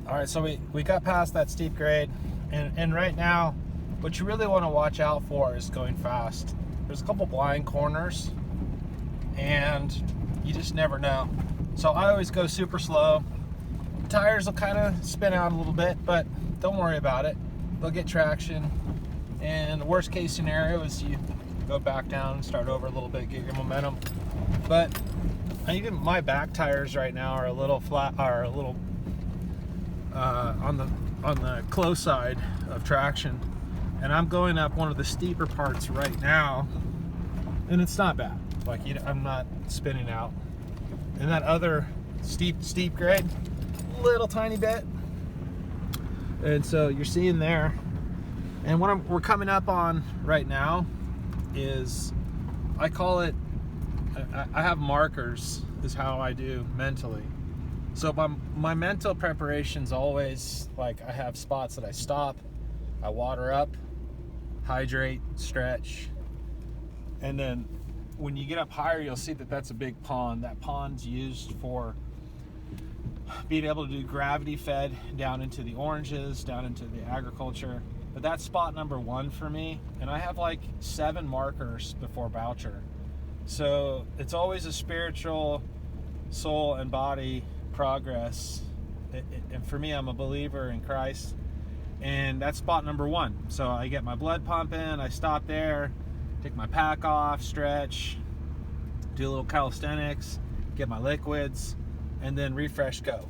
All right, so we got past that steep grade, and right now, what you really want to watch out for is going fast. There's a couple blind corners, and you just never know. So I always go super slow. Tires will kind of spin out a little bit, but don't worry about it. They'll get traction. And the worst case scenario is you go back down and start over a little bit, get your momentum. But even my back tires right now are a little flat, are a little on the close side of traction, and I'm going up one of the steeper parts right now, and it's not bad. Like, I'm not spinning out. And that other steep grade, little tiny bit. And so you're seeing there. And what we're coming up on right now is, I call it, I have markers, is how I do mentally. So my mental preparation's always like, I have spots that I stop, I water up, hydrate, stretch, and then when you get up higher, you'll see that that's a big pond. That pond's used for being able to do gravity fed down into the oranges, down into the agriculture. But that's spot number 1 for me, and I have like 7 markers before Boucher. So it's always a spiritual soul and body progress. And for me, I'm a believer in Christ, and that's spot number 1. So I get my blood pumping, I stop there, take my pack off, stretch, do a little calisthenics, get my liquids, and then refresh, go.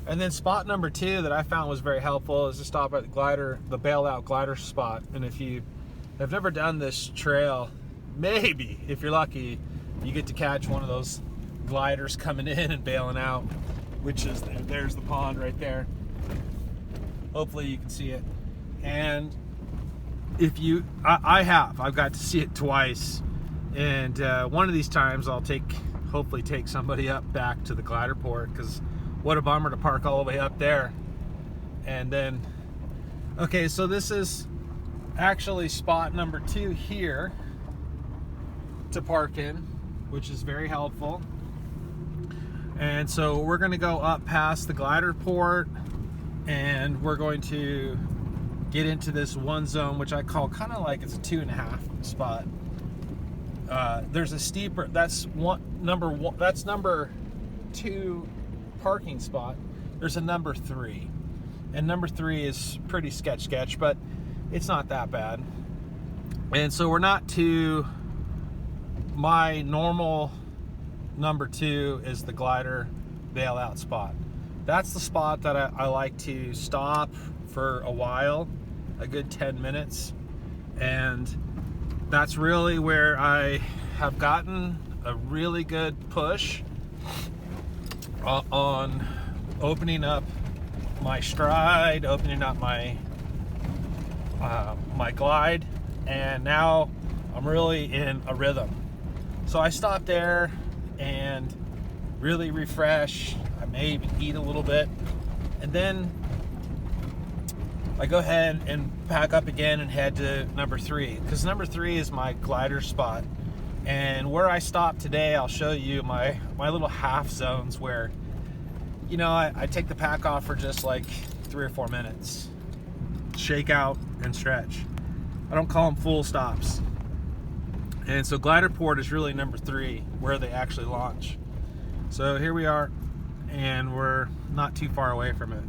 And then spot number 2 that I found was very helpful is to stop at the glider, the bailout glider spot. And if you have never done this trail, maybe if you're lucky, you get to catch one of those gliders coming in and bailing out, which is, there's the pond right there. Hopefully you can see it. And if you, I've got to see it twice, and one of these times I'll hopefully take somebody up back to the glider port, because what a bummer to park all the way up there. And then, okay, so this is actually spot number 2 here to park in, which is very helpful. And so we're going to go up past the glider port, and we're going to get into this one zone, which I call kind of like, it's a 2.5 spot. There's a steeper, that's number 2 parking spot. There's a number 3, and number 3 is pretty sketch, but it's not that bad. And so we're not to my normal number 2 is the glider bailout spot. That's the spot that I like to stop for a while, a good 10 minutes. And that's really where I have gotten a really good push on opening up my stride, opening up my my glide, and now I'm really in a rhythm. So I stop there and really refresh. I may even eat a little bit, and then I go ahead and pack up again and head to number 3, because number 3 is my glider spot. And where I stop today, I'll show you my little half zones where, you know, I take the pack off for just like 3 or 4 minutes, shake out and stretch. I don't call them full stops. And so glider port is really number 3, where they actually launch. So here we are, and we're not too far away from it.